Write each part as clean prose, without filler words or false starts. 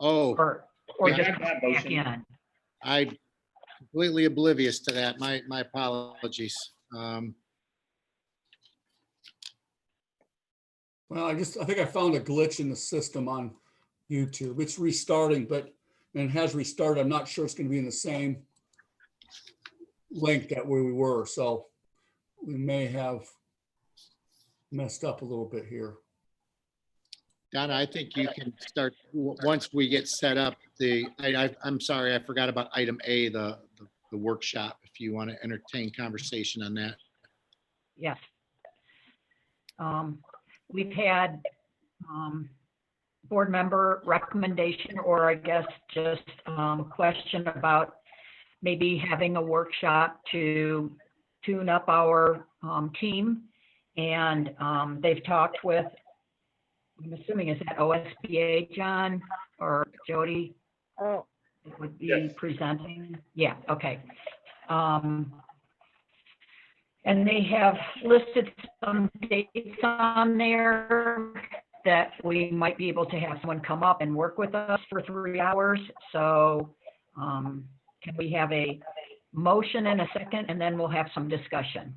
Oh, or yeah, just Have that back motion. in? I'm completely oblivious to that. My apologies. Well, I think I found a glitch in the system on YouTube. It's restarting, and it has restarted. I'm not sure it's going to be in the same link that where we were. So we may have messed up a little bit here. Donna, I think you can start, once we get set up, I'm sorry, I forgot about item A, the workshop, if you want to entertain conversation on that. Yes. We've had board member recommendation, or I guess just question about maybe having a workshop to tune up our team. And they've talked with, I'm assuming, is that OSBA, John or Jody? Oh, It would be Yes. presenting. Yeah, okay. And they have listed some dates on there that we might be able to have someone come up and work with us for 3 hours. So can we have a motion and a second, and then we'll have some discussion?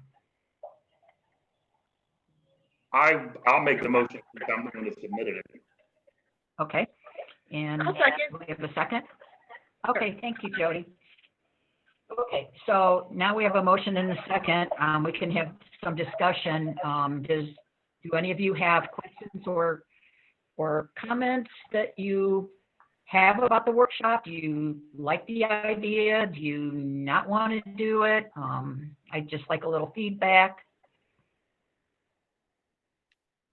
I'll make the motion. I'm going to submit it. Okay. And I'll second. we have a second? Okay, thank you, Jody. Okay, so now we have a motion and a second. We can have some discussion. Do any of you have questions or comments that you have about the workshop? Do you like the idea? Do you not want to do it? I'd just like a little feedback.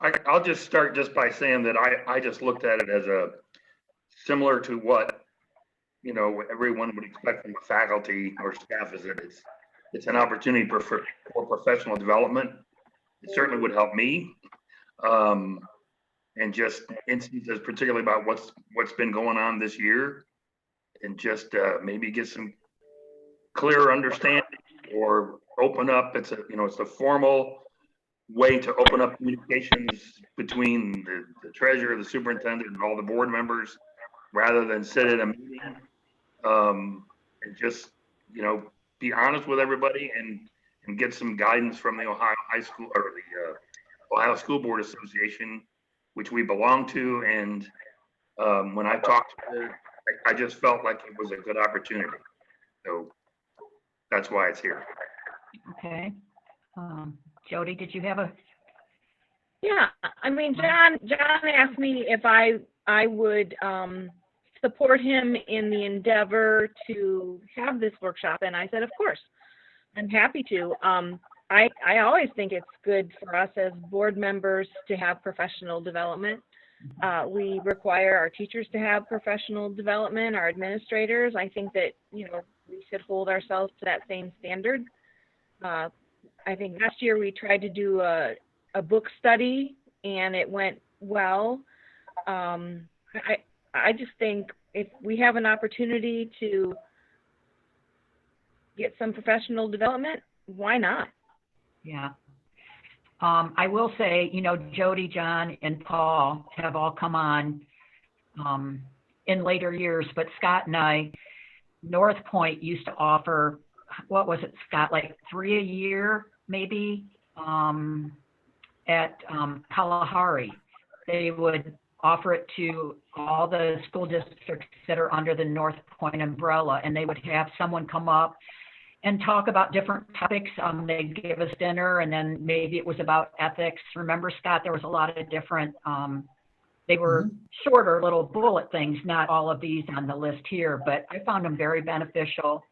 I'll just start just by saying that I just looked at it as a similar to what, you know, everyone would expect from the faculty or staff, is that it's an opportunity for professional development. It certainly would help me. And just instances, particularly about what's been going on this year, and just maybe get some clearer understanding or open up. It's a formal way to open up communications between the treasurer, the superintendent, and all the board members, rather than sit in a meeting and just, be honest with everybody and get some guidance from the Ohio High School or the Ohio School Board Association, which we belong to. And when I talked to her, I just felt like it was a good opportunity. So that's why it's here. Okay. Jody, did you have a? yeah. I mean, John asked me if I would support him in the endeavor to have this workshop, and I said, of course, I'm happy to. I always think it's good for us as board members to have professional development. We require our teachers to have professional development, our administrators. I think that, we should hold ourselves to that same standard. I think last year we tried to do a book study and it went well. I just think if we have an opportunity to get some professional development, why not? Yeah. I will say, Jody, John, and Paul have all come on in later years, but Scott and I, North Point used to offer, what was it, Scott, like 3 a year, maybe, at Kalahari. They would offer it to all the school districts that are under the North Point umbrella, and they would have someone come up and talk about different topics. They'd give us dinner, and then maybe it was about ethics. Remember, Scott, there was a lot of different, they were shorter little bullet things, not all of these on the list here, but I found them very beneficial.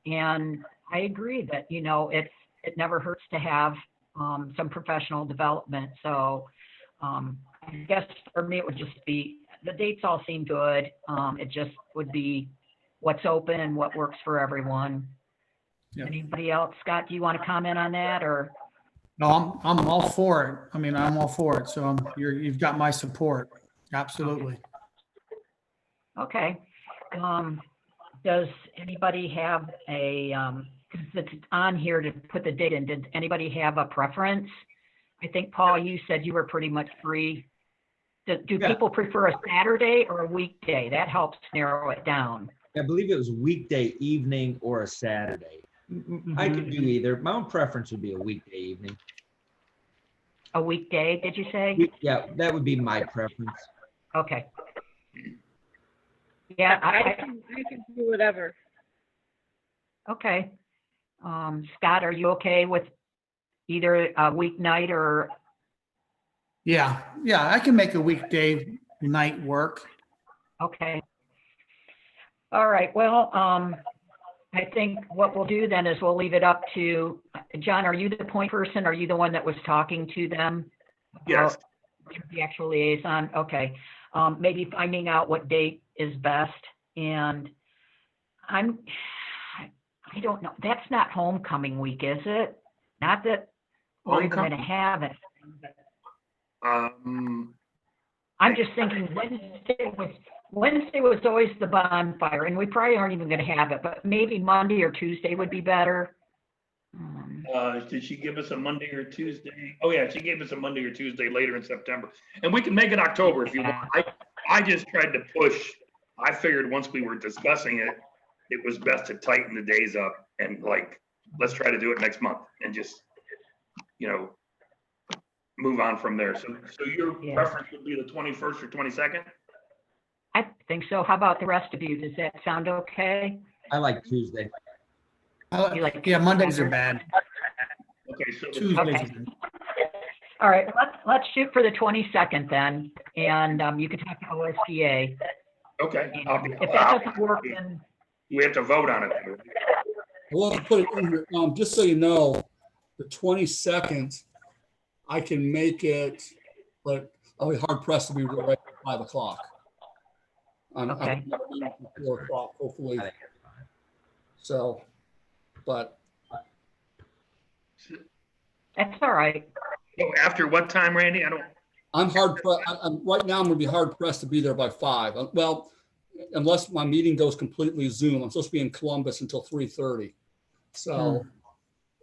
And I agree that, it never hurts to have some professional development. So I guess for me, it would just be, the dates all seem good. It just would be what's open and what works for everyone. Yeah. Anybody else? Scott, do you want to comment on that, or? No, I'm all for it. I mean, I'm all for it. So you've got my support. Absolutely. Okay. Does anybody have a, because it's on here to put the date in, did anybody have a preference? I think, Paul, you said you were pretty much free. Do Yeah. people prefer a Saturday or a weekday? That helps narrow it down. I believe it was weekday evening or a Saturday. I could do either. My own preference would be a weekday evening. A weekday, did you say? Yeah, that would be my preference. Okay. Yeah, I can do whatever. okay. Scott, are you okay with either a weeknight or, Yeah, I can make a weekday night work. okay. All right, well, I think what we'll do then is we'll leave it up to, John, are you the point person? Are you the one that was talking to them? Yes. The actual liaison, okay. Maybe finding out what date is best, and I don't know, that's not homecoming week, is it? Not that we're even gonna have it. Um, I'm just thinking Wednesday was always the bonfire, and we probably aren't even gonna have it, but maybe Monday or Tuesday would be better. did she give us a Monday or Tuesday? Oh yeah, she gave us a Monday or Tuesday later in September. And we can make it October if you want. I just tried to push. I figured once we were discussing it, it was best to tighten the days up and like, let's try to do it next month and just, move on from there. So your Yeah. preference would be the 21st or 22nd? I think so. How about the rest of you? Does that sound okay? I like Tuesday. You like- Yeah, Mondays are bad. Okay, so the Tuesdays Okay. are good. All right, let's shoot for the 22nd then, and you can talk to OSBA. okay. If that doesn't work, then, We have to vote on it. I want to put it in here, just so you know, the 22nd, I can make it, but I'll be hard pressed to be right at 5 o'clock. Okay. 4 o'clock, hopefully. So, but that's all right. So after what time, Randy? I'm right now, I'm gonna be hard pressed to be there by 5. Well, unless my meeting goes completely Zoom. I'm supposed to be in Columbus until 3:30. So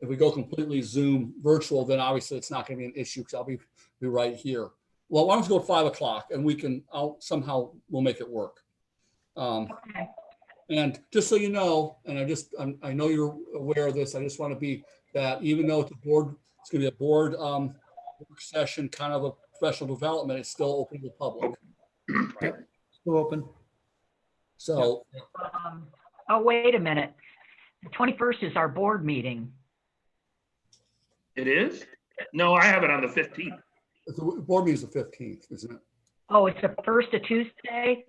if we go completely Zoom virtual, then obviously it's not gonna be an issue because I'll be right here. Well, why don't we go 5 o'clock and we'll make it work. Okay. And just so you know, and I know you're aware of this, I just want to be that even though it's going to be a board work session, kind of a professional development, it's still open to the public. Still open. So, Oh, wait a minute. The 21st is our board meeting. It is? No, I have it on the 15th. the board meeting is the 15th, isn't it? Oh, it's the first of Tuesday?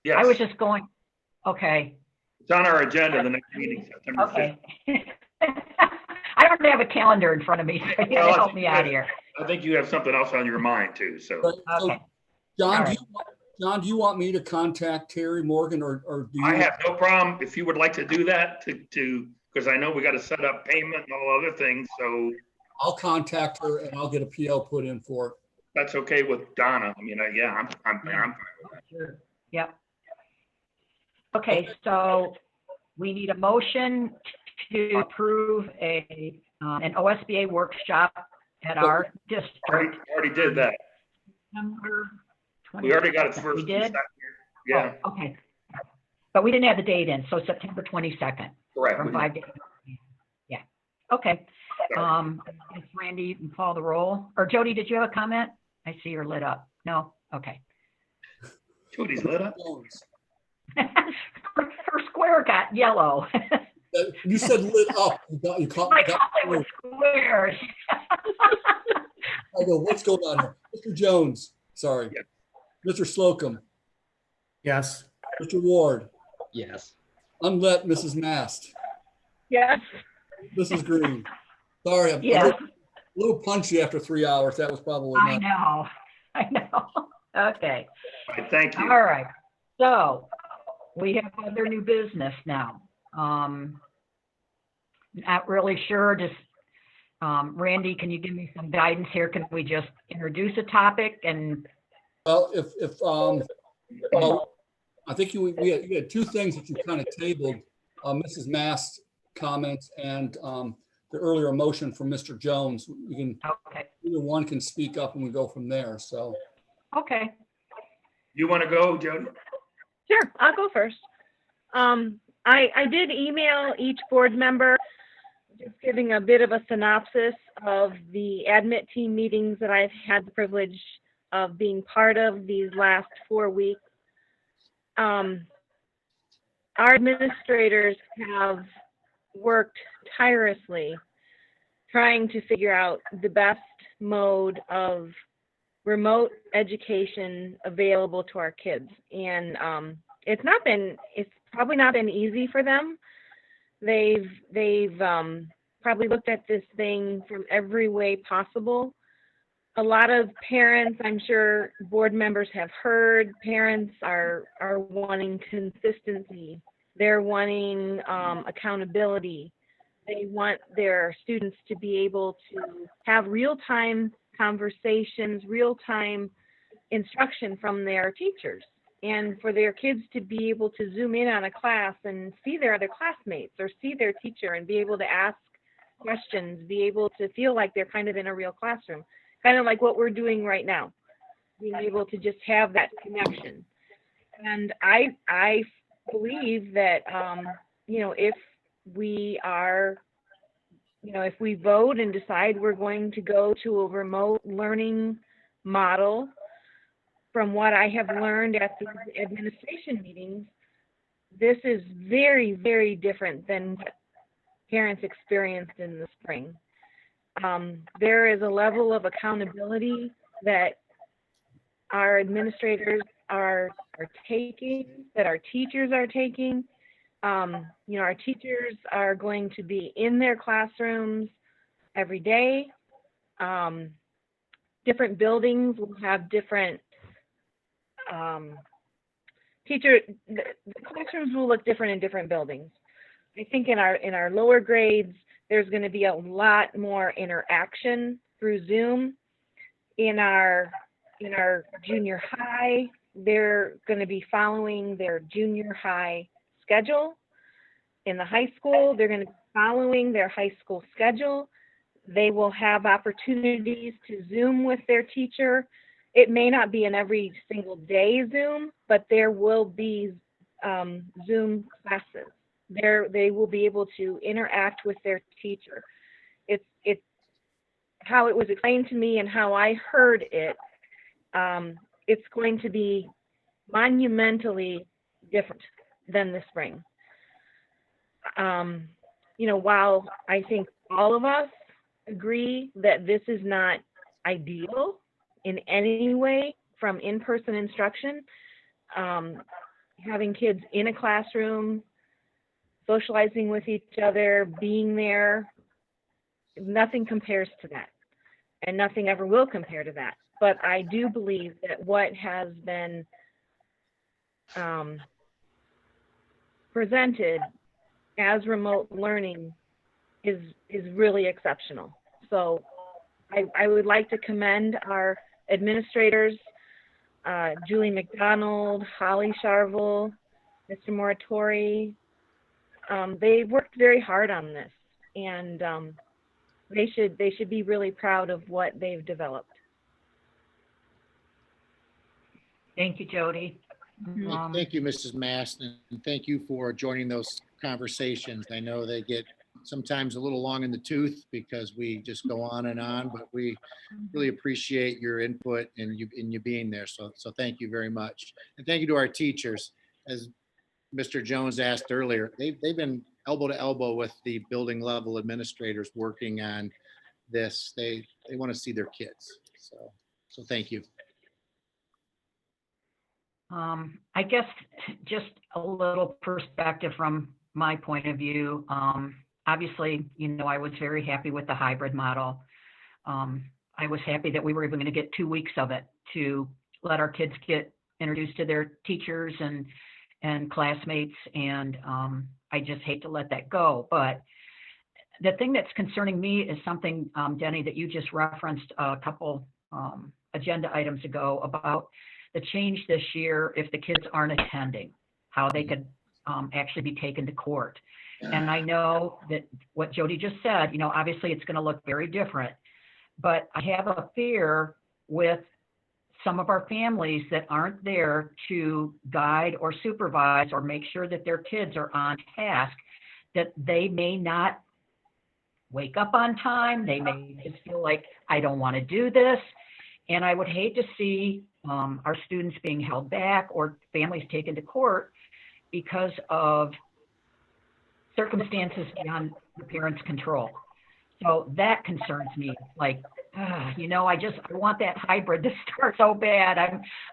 Yes. I was just going, okay, It's on our agenda, the next meeting, September 5th. okay. I don't have a calendar in front of me, so you gotta help me out here. I think you have something else on your mind too, so. So, Okay. John, All right. John, do you want me to contact Terry Morgan or do you? I have no problem if you would like to do that because I know we got to set up payment and all other things, so I'll contact her and I'll get a PO put in for it. that's okay with Donna. I mean, yeah, I'm fine with that. Sure. Yep. Okay, so we need a motion to approve an OSBA workshop at our district. Already did that. September We already got it 22nd. first. We did? Yeah, Oh, okay. But we didn't have the date in, so September 22nd correct. from 5 to 8. Yeah, okay. If Randy, you can call the roll. Or Jody, did you have a comment? I see you're lit up. No? Okay. Jody's lit up. Her square got yellow. You said lit up. You caught My me. color was squares. I go, what's going on here? Mr. Jones, sorry. Yeah. Mr. Slocum, Yes. Mr. Ward, Yes. unlet Mrs. Mast, Yes. Mrs. Green. Sorry, I'm Yes, a little punchy after 3 hours. That was probably I not. know. I know. Okay. All right, thank you. All right. So we have other new business now. Not really sure, just, Randy, can you give me some guidance here? Can we just introduce a topic and, Well, well, I think you had two things that you kind of tabled, Mrs. Mast's comments and the earlier motion from Mr. Jones. You can, Okay, either one can speak up and we go from there. So, okay. You want to go, Jody? Sure, I'll go first. I did email each board member, just giving a bit of a synopsis of the admit team meetings that I've had the privilege of being part of these last 4 weeks. Our administrators have worked tirelessly trying to figure out the best mode of remote education available to our kids. And it's probably not been easy for them. They've probably looked at this thing from every way possible. A lot of parents, I'm sure board members have heard, parents are wanting consistency. They're wanting accountability. They want their students to be able to have real-time conversations, real-time instruction from their teachers, and for their kids to be able to zoom in on a class and see their other classmates or see their teacher and be able to ask questions, be able to feel like they're kind of in a real classroom, kind of like what we're doing right now, being able to just have that connection. And I believe that, if we are, if we vote and decide we're going to go to a remote learning model, from what I have learned at the administration meetings, this is very, very different than what parents experienced in the spring. There is a level of accountability that our administrators are taking, that our teachers are taking. Our teachers are going to be in their classrooms every day. Different buildings will have different the classrooms will look different in different buildings. I think in our lower grades, there's going to be a lot more interaction through Zoom. In our junior high, they're going to be following their junior high schedule. In the high school, they're going to be following their high school schedule. They will have opportunities to Zoom with their teacher. It may not be an every single day Zoom, but there will be Zoom classes. They will be able to interact with their teacher. It's how it was explained to me and how I heard it. It's going to be monumentally different than the spring. While I think all of us agree that this is not ideal in any way from in-person instruction, having kids in a classroom, socializing with each other, being there, nothing compares to that, and nothing ever will compare to that. But I do believe that what has been presented as remote learning is really exceptional. So I would like to commend our administrators, Julie McDonald, Holly Sharville, Mr. Moratori. They've worked very hard on this, and they should be really proud of what they've developed. Thank you, Jody. Thank you, Mrs. Maston, and thank you for joining those conversations. I know they get sometimes a little long in the tooth because we just go on and on, but we really appreciate your input and you being there. So thank you very much. And thank you to our teachers. As Mr. Jones asked earlier, they've been elbow to elbow with the building level administrators working on this. They want to see their kids. So thank you. I guess just a little perspective from my point of view. Obviously, I was very happy with the hybrid model. I was happy that we were even going to get 2 weeks of it to let our kids get introduced to their teachers and classmates. And I just hate to let that go. But the thing that's concerning me is something, Denny, that you just referenced a couple agenda items ago about the change this year if the kids aren't attending, how they could actually be taken to court. And I know that what Jody just said, obviously it's going to look very different, but I have a fear with some of our families that aren't there to guide or supervise or make sure that their kids are on task, that they may not wake up on time. They may just feel like, I don't want to do this. And I would hate to see our students being held back or families taken to court because of circumstances beyond the parents' control. So that concerns me. Like, I want that hybrid to start so bad.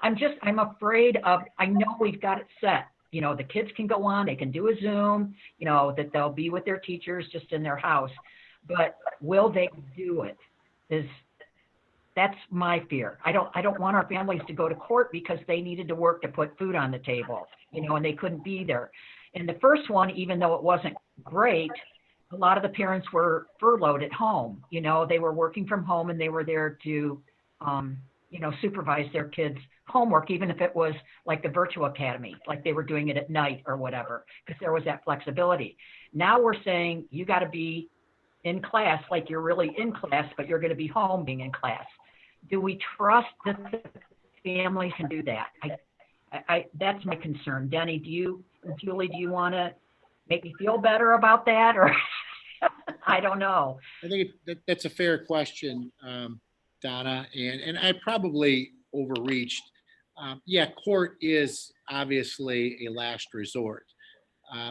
I'm afraid of, I know we've got it set. The kids can go on, they can do a Zoom, that they'll be with their teachers just in their house. But will they do it? That's my fear. I don't want our families to go to court because they needed to work to put food on the table, and they couldn't be there. And the first one, even though it wasn't great, a lot of the parents were furloughed at home. They were working from home and they were there to, supervise their kids' homework, even if it was like the virtual academy, like they were doing it at night or whatever, because there was that flexibility. Now we're saying you got to be in class, like you're really in class, but you're going to be home being in class. Do we trust that the families can do that? That's my concern. Denny, Julie, do you want to make me feel better about that, or I don't know. I think that's a fair question, Donna, and I probably overreached. Court is obviously a last resort,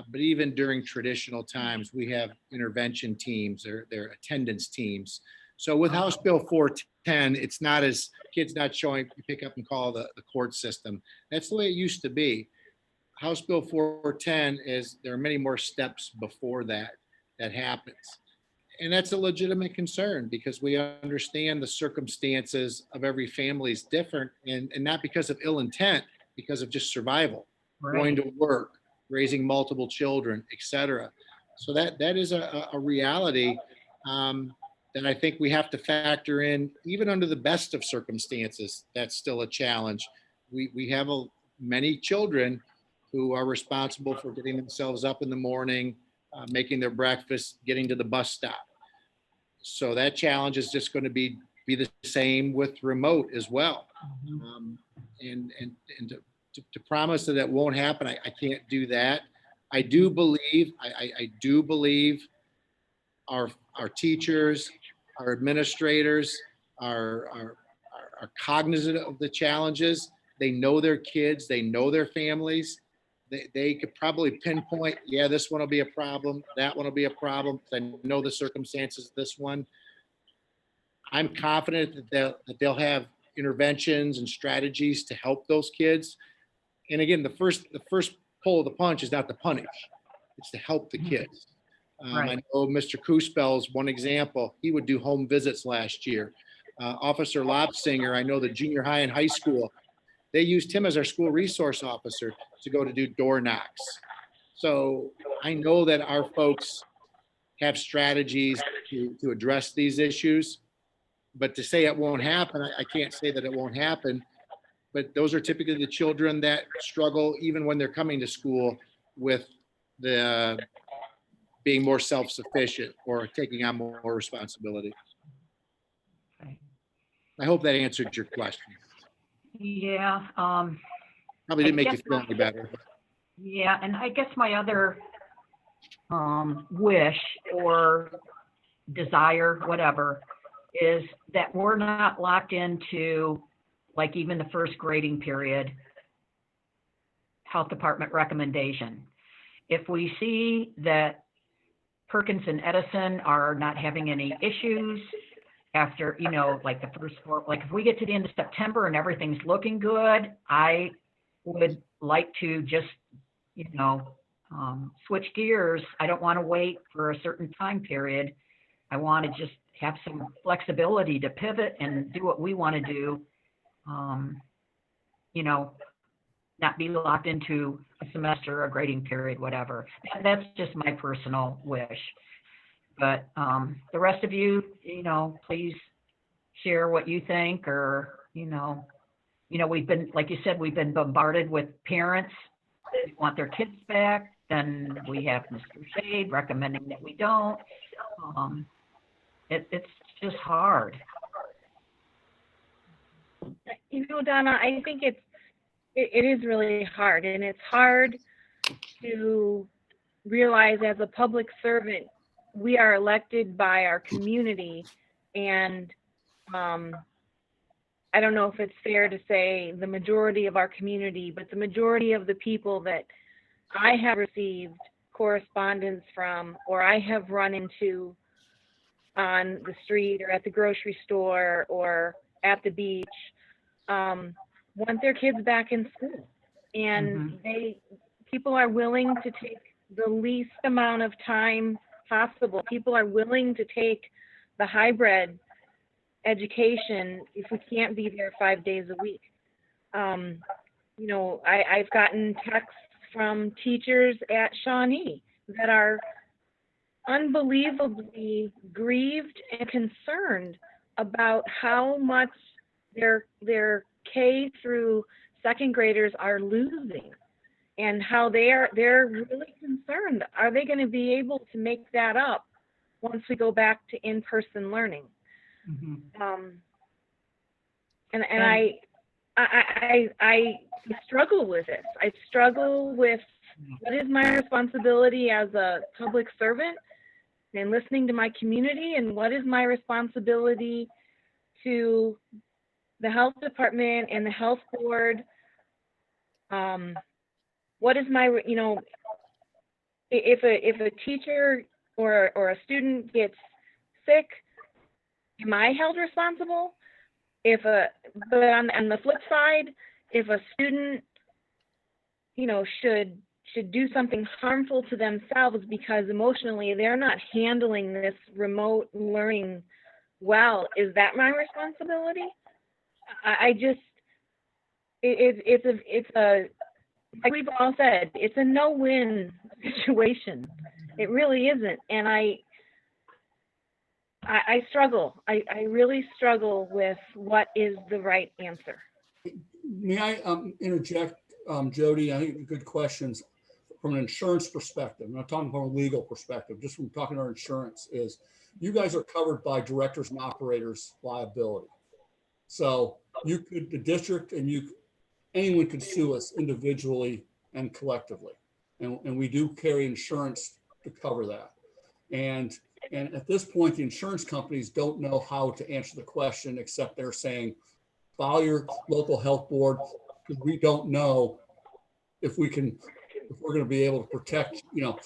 but even during traditional times, we have intervention teams or their attendance teams. So with House Bill 410, it's not as kids not showing, you pick up and call the court system. That's the way it used to be. House Bill 410 there are many more steps before that happens. And that's a legitimate concern because we understand the circumstances of every family is different and not because of ill intent, because of just survival, going to work, raising multiple children, etc. So that is a reality that I think we have to factor in. Even under the best of circumstances, that's still a challenge. We have many children who are responsible for getting themselves up in the morning, making their breakfast, getting to the bus stop. So that challenge is just going to be the same with remote as well. And to promise that it won't happen, I can't do that. I do believe our teachers, our administrators are cognizant of the challenges. They know their kids, they know their families. They could probably pinpoint, this one will be a problem, that one will be a problem. I know the circumstances of this one. I'm confident that they'll have interventions and strategies to help those kids. And again, the first pull of the punch is not to punish, it's to help the kids. I know Mr. Kuspel's one example. He would do home visits last year. Officer Lobsinger, I know the junior high and high school, they used him as our school resource officer to go to do door knocks. So I know that our folks have strategies to address these issues, but to say it won't happen, I can't say that it won't happen. But those are typically the children that struggle even when they're coming to school with the being more self-sufficient or taking on more responsibility. I hope that answered your question. Yeah. Probably didn't make you feel any better. Yeah, and I guess my other wish or desire, whatever, is that we're not locked into, like, even the first grading period health department recommendation. If we see that Perkins and Edison are not having any issues after, like the first four, like if we get to the end of September and everything's looking good, I would like to just, switch gears. I don't want to wait for a certain time period. I want to just have some flexibility to pivot and do what we want to do. Not be locked into a semester, a grading period, whatever. That's just my personal wish. But the rest of you, please share what you think, or, we've been, like you said, we've been bombarded with parents who want their kids back. then we have Mr. Shade recommending that we don't. It's just hard. You know, Donna, I think it is really hard, and it's hard to realize as a public servant, we are elected by our community, and I don't know if it's fair to say the majority of our community, but the majority of the people that I have received correspondence from, or I have run into on the street or at the grocery store or at the beach, want their kids back in school. And people are willing to take the least amount of time possible. People are willing to take the hybrid education if we can't be there 5 days a week. You know, I've gotten texts from teachers at Shawnee that are unbelievably grieved and concerned about how much their K through second graders are losing, and how they're really concerned. Are they going to be able to make that up once we go back to in-person learning? And I struggle with this. I struggle with what is my responsibility as a public servant and listening to my community, and what is my responsibility to the health department and the health board. What is my, you know, if a teacher or a student gets sick, am I held responsible? But on the flip side, if a student, you know, should do something harmful to themselves because emotionally they're not handling this remote learning well, is that my responsibility? I just, it's a, like we've all said, it's a no-win situation. It really isn't. And I struggle. I really struggle with what is the right answer. May I interject, Jody? I think good questions from an insurance perspective. I'm not talking from a legal perspective, just from talking to our insurance is you guys are covered by directors and operators liability. So you could, the district and anyone could sue us individually and collectively. And we do carry insurance to cover that. And at this point, the insurance companies don't know how to answer the question, except they're saying, file your local health board, because we don't know if we're going to be able to protect, you know,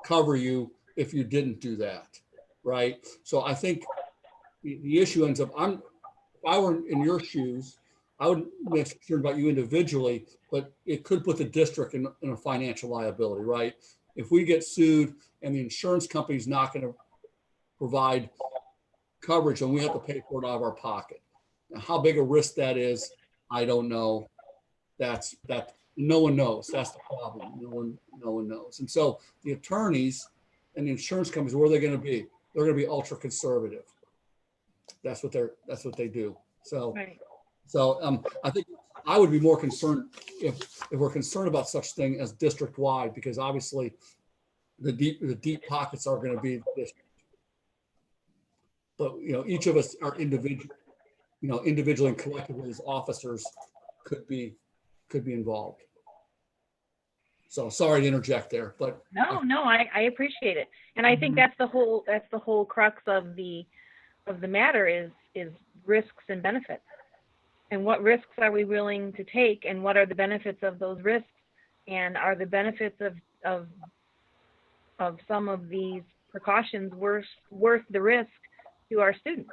cover you if you didn't do that, right? So I think the issue ends up, if I were in your shoes, I would be concerned about you individually, but it could put the district in a financial liability, right? If we get sued and the insurance company's not going to provide coverage and we have to pay for it out of our pocket. Now, how big a risk that is, I don't know. That no one knows. That's the problem. No one knows. And so the attorneys and the insurance companies, where are they going to be? They're going to be ultra conservative. That's what they do. So, Right. so I think I would be more concerned if we're concerned about such thing as district wide, because obviously the deep pockets are going to be district. But you know, each of us are individually and collectively as officers could be involved. So sorry to interject there, but No, I appreciate it, and I think that's the whole crux of the matter is risks and benefits, and what risks are we willing to take, and what are the benefits of those risks, and are the benefits of some of these precautions worth the risk to our students.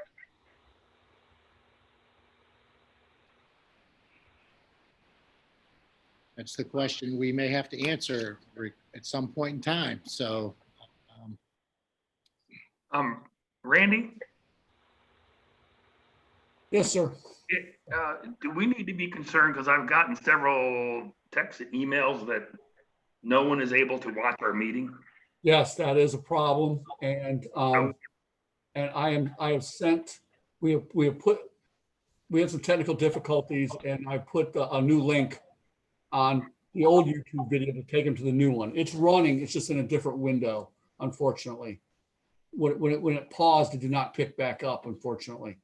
That's the question we may have to answer at some point in time. So, Randy, yes, sir. do we need to be concerned? Because I've gotten several texts and emails that no one is able to watch our meeting. Yes, that is a problem, and I have sent. We have some technical difficulties, and I put a new link on the old YouTube video to take them to the new one. It's running, it's just in a different window, unfortunately. When it paused, it did not pick back up, unfortunately.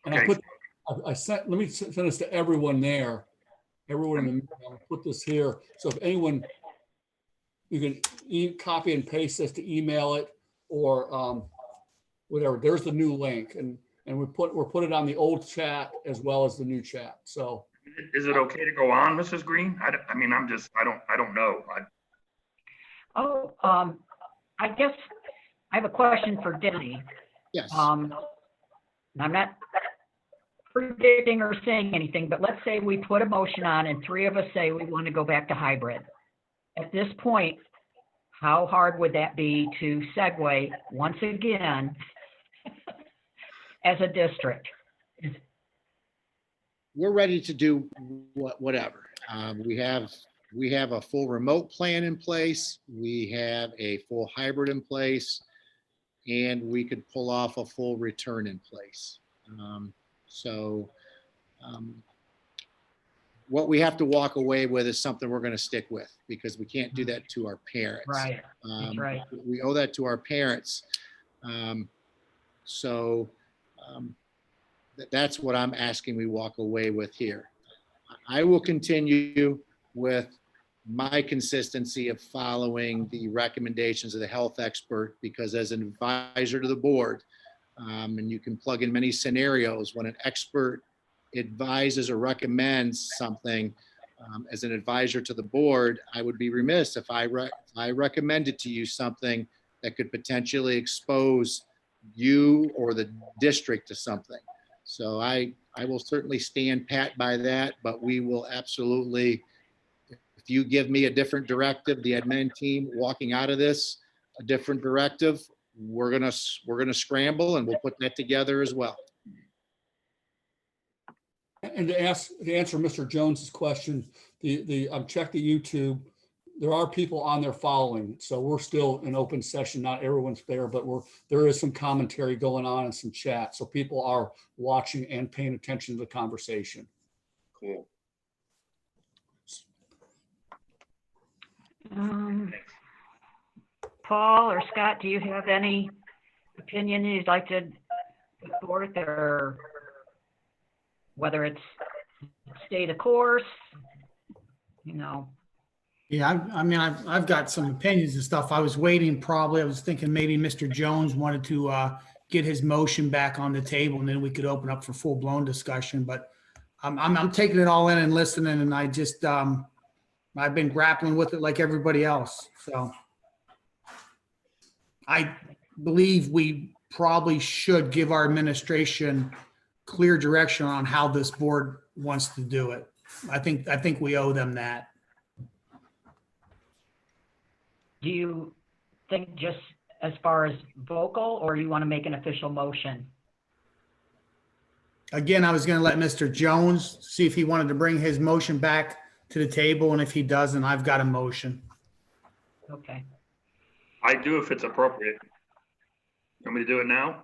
And Okay. let me send this to everyone there. Everyone in the meeting, I'll put this here. So if anyone, you can copy and paste this to email it or whatever. There's the new link, and we're put it on the old chat as well as the new chat. So Is it okay to go on, Mrs. Green? I mean, I don't know. I guess I have a question for Denny. Yes. I'm not predicting or saying anything, but let's say we put a motion on and three of us say we want to go back to hybrid. At this point, how hard would that be to segue once again as a district? We're ready to do whatever. We have a full remote plan in place. We have a full hybrid in place, and we could pull off a full return in place. What we have to walk away with is something we're going to stick with, because we can't do that to our parents. Right, that's right. We owe that to our parents. That's what I'm asking we walk away with here. I will continue with my consistency of following the recommendations of the health expert, because as an advisor to the board, and you can plug in many scenarios, when an expert advises or recommends something, as an advisor to the board, I would be remiss if I recommended to you something that could potentially expose you or the district to something. So I will certainly stand pat by that, but we will absolutely, if you give me a different directive, the admin team walking out of this, a different directive, we're gonna scramble, and we'll put that together as well. And to answer Mr. Jones's question, I've checked the YouTube. There are people on there following, so we're still in open session. Not everyone's there, but there is some commentary going on and some chat, so people are watching and paying attention to the conversation. Cool. Paul or Scott, do you have any opinion you'd like to put forth, or whether it's stay the course, you know? Yeah, I mean, I've got some opinions and stuff. I was thinking maybe Mr. Jones wanted to get his motion back on the table, and then we could open up for full-blown discussion. But I'm taking it all in and listening, and I've been grappling with it like everybody else. So I believe we probably should give our administration clear direction on how this board wants to do it. I think we owe them that. Do you think just as far as vocal, or you want to make an official motion? Again, I was going to let Mr. Jones see if he wanted to bring his motion back to the table, and if he doesn't, I've got a motion. Okay. I do if it's appropriate. Want me to do it now?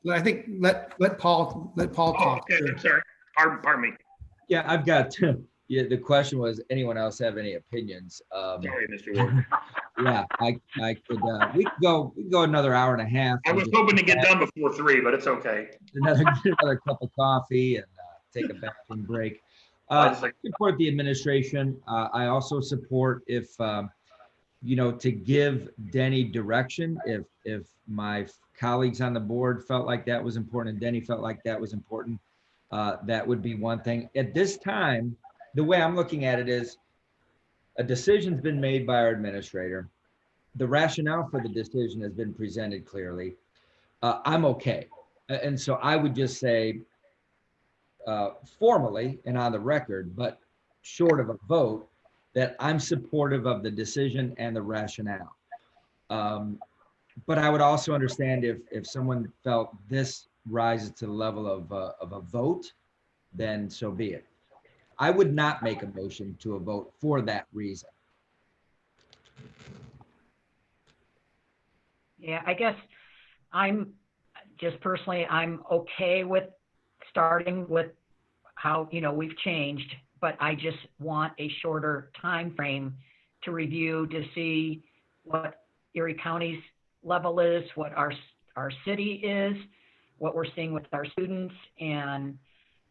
I think let Paul Oh, talk. okay, I'm sorry. Pardon me. Yeah, I've got, yeah, the question was, anyone else have any opinions? Sorry, Mr. Ward. Yeah, I could, we could go another hour and a half. I was hoping to get done before 3, but it's okay. Another cup of coffee and take a bathroom break. I support the administration. I also support if, to give Denny direction, if my colleagues on the board felt like that was important and Denny felt like that was important, that would be one thing. At this time, the way I'm looking at it is a decision's been made by our administrator. The rationale for the decision has been presented clearly. I'm okay. And so I would just say formally and on the record, but short of a vote, that I'm supportive of the decision and the rationale. But I would also understand if someone felt this rises to the level of a vote, then so be it. I would not make a motion to a vote for that reason. Yeah, I guess I'm okay with starting with how, we've changed, but I just want a shorter time frame to review, to see what Erie County's level is, what our city is, what we're seeing with our students, and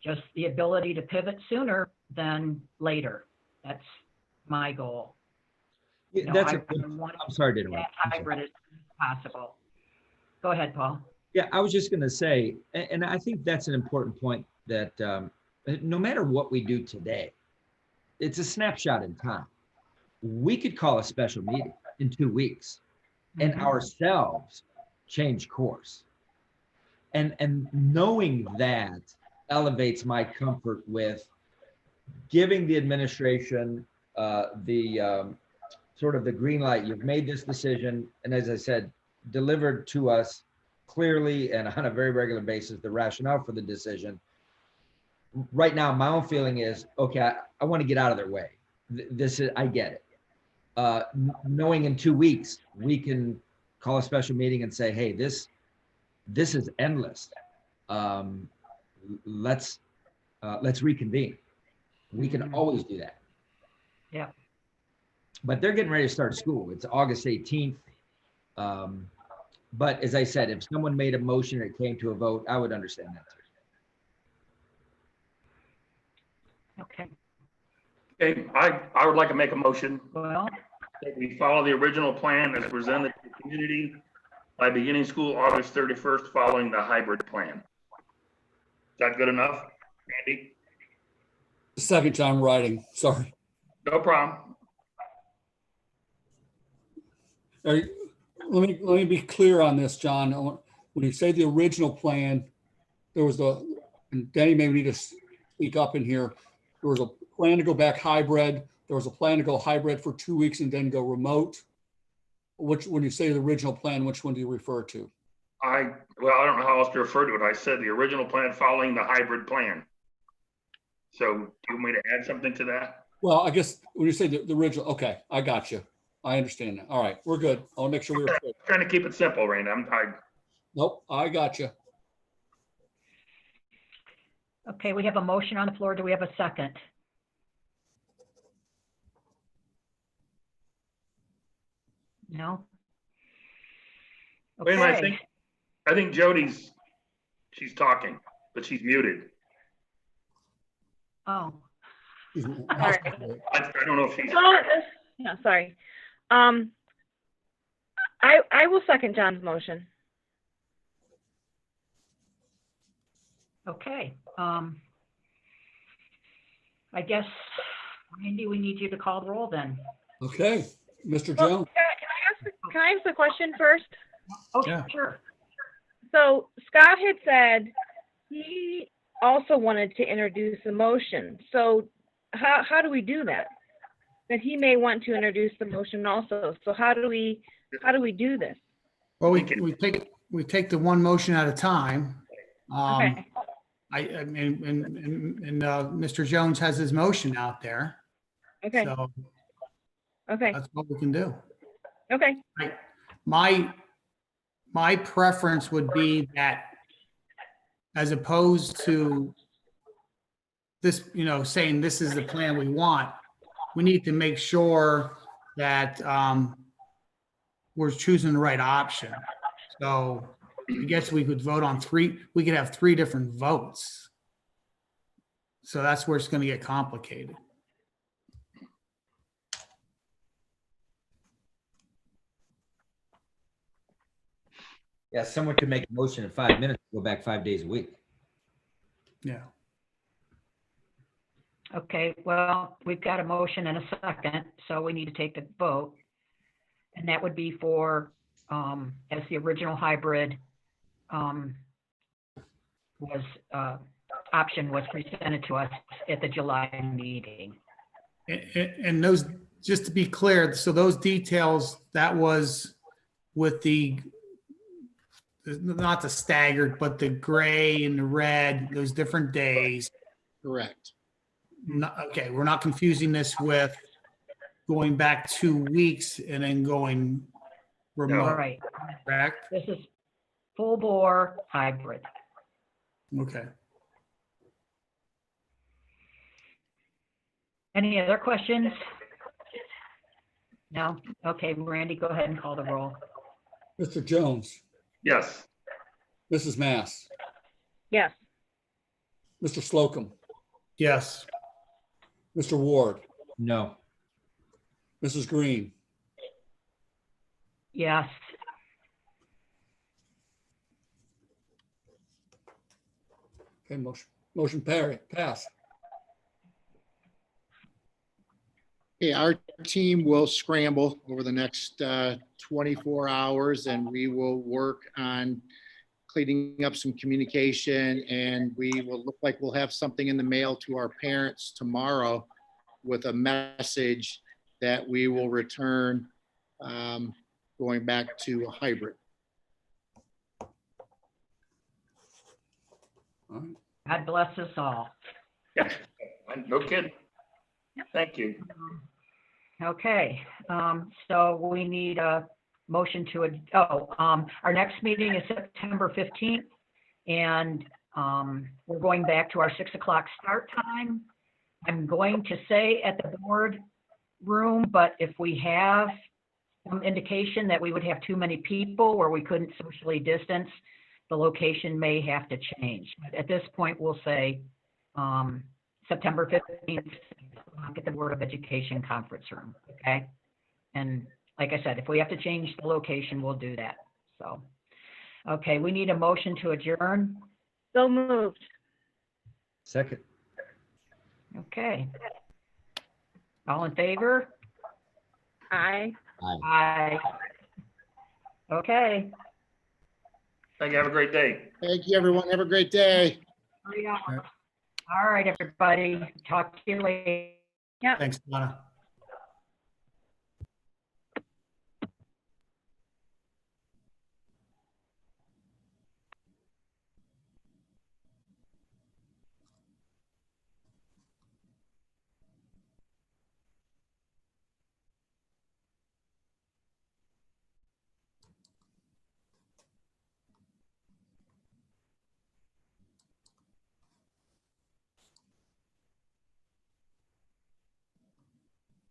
just the ability to pivot sooner than later. That's my goal. Yeah, You know, that's I a good, want I'm sorry to that interrupt. I'm sorry. hybrid as soon as possible. Go ahead, Paul. Yeah, I was just going to say, and I think that's an important point, that no matter what we do today, it's a snapshot in time. We could call a special meeting in 2 weeks and Mhm. ourselves change course. And knowing that elevates my comfort with giving the administration the sort of the green light. You've made this decision, and as I said, delivered to us clearly and on a very regular basis the rationale for the decision. Right now, my own feeling is, okay, I want to get out of their way. This is, I get it. Knowing in 2 weeks we can call a special meeting and say, hey, this is endless. Let's reconvene. We can always do that. Yeah. But they're getting ready to start school. It's August 18th. But as I said, if someone made a motion and it came to a vote, I would understand that too. Okay. Okay, I would like to make a motion Well, that we follow the original plan as presented to the community by beginning school August 31st, following the hybrid plan. Is that good enough, Andy? Second time writing, sorry. No problem. Let me be clear on this, John. When you say the original plan, there was and Danny may need to speak up in here. There was a plan to go back hybrid. There was a plan to go hybrid for 2 weeks and then go remote. When you say the original plan, which one do you refer to? I don't know how else to refer to it. I said the original plan following the hybrid plan. So do you want me to add something to that? Well, I guess when you say the original, okay, I got you. I understand that. All right, we're good. I'll make sure we're good. Trying to keep it simple, Raina. Nope, I got you. okay, we have a motion on the floor. Do we have a second? No? Wait a minute, Okay. I think she's talking, but she's muted. Oh, Sorry. I don't know if she's. Yeah, sorry. I will second John's motion. okay. I guess, Randy, we need you to call the roll then. Okay, Mr. Well, Jones. can I ask a question first? Oh, Yeah. sure. So Scott had said he also wanted to introduce a motion. So how do we do that? That he may want to introduce the motion also. So how do we do this? Well, we take the one motion at a time. Okay. I mean, and Mr. Jones has his motion out there. Okay. So Okay. that's what we can do. Okay. My preference would be that, as opposed to this, saying this is the plan we want, we need to make sure that we're choosing the right option. So I guess we could vote on we could have 3 different votes. So that's where it's going to get complicated. Yeah, someone could make a motion in 5 minutes, go back 5 days a week. Yeah. Okay, well, we've got a motion and a second, so we need to take the vote. And that would be for, as the original hybrid option was presented to us at the July meeting. And those, just to be clear, so those details, that was with not the staggered, but the gray and the red, those different days. Correct. Okay, we're not confusing this with going back 2 weeks and then going remote, Right, correct? this is full bore hybrid. Okay. Any other questions? No? Okay, Randy, go ahead and call the roll. Mr. Jones, Yes. Mrs. Mass, Yes. Mr. Slocum, Yes. Mr. Ward, No. Mrs. Green, Yes. okay, motion pass. Okay, our team will scramble over the next 24 hours and we will work on cleaning up some communication, and we will look like we'll have something in the mail to our parents tomorrow with a message that we will return going back to a hybrid. All right. God bless us all. Yeah. No kidding. Thank you. Okay, so we need a motion to, our next meeting is September 15th. And we're going back to our 6 o'clock start time. I'm going to say at the board room, but if we have some indication that we would have too many people or we couldn't socially distance, the location may have to change. But at this point, we'll say September 15th at the Board of Education conference room, okay? And like I said, if we have to change the location, we'll do that. So, okay, we need a motion to adjourn. So moved. Second. Okay. All in favor? Aye. Aye. Okay. Thank you. Have a great day. Thank you, everyone. Have a great day. All right, everybody. Talk to you later. Thanks, Donna.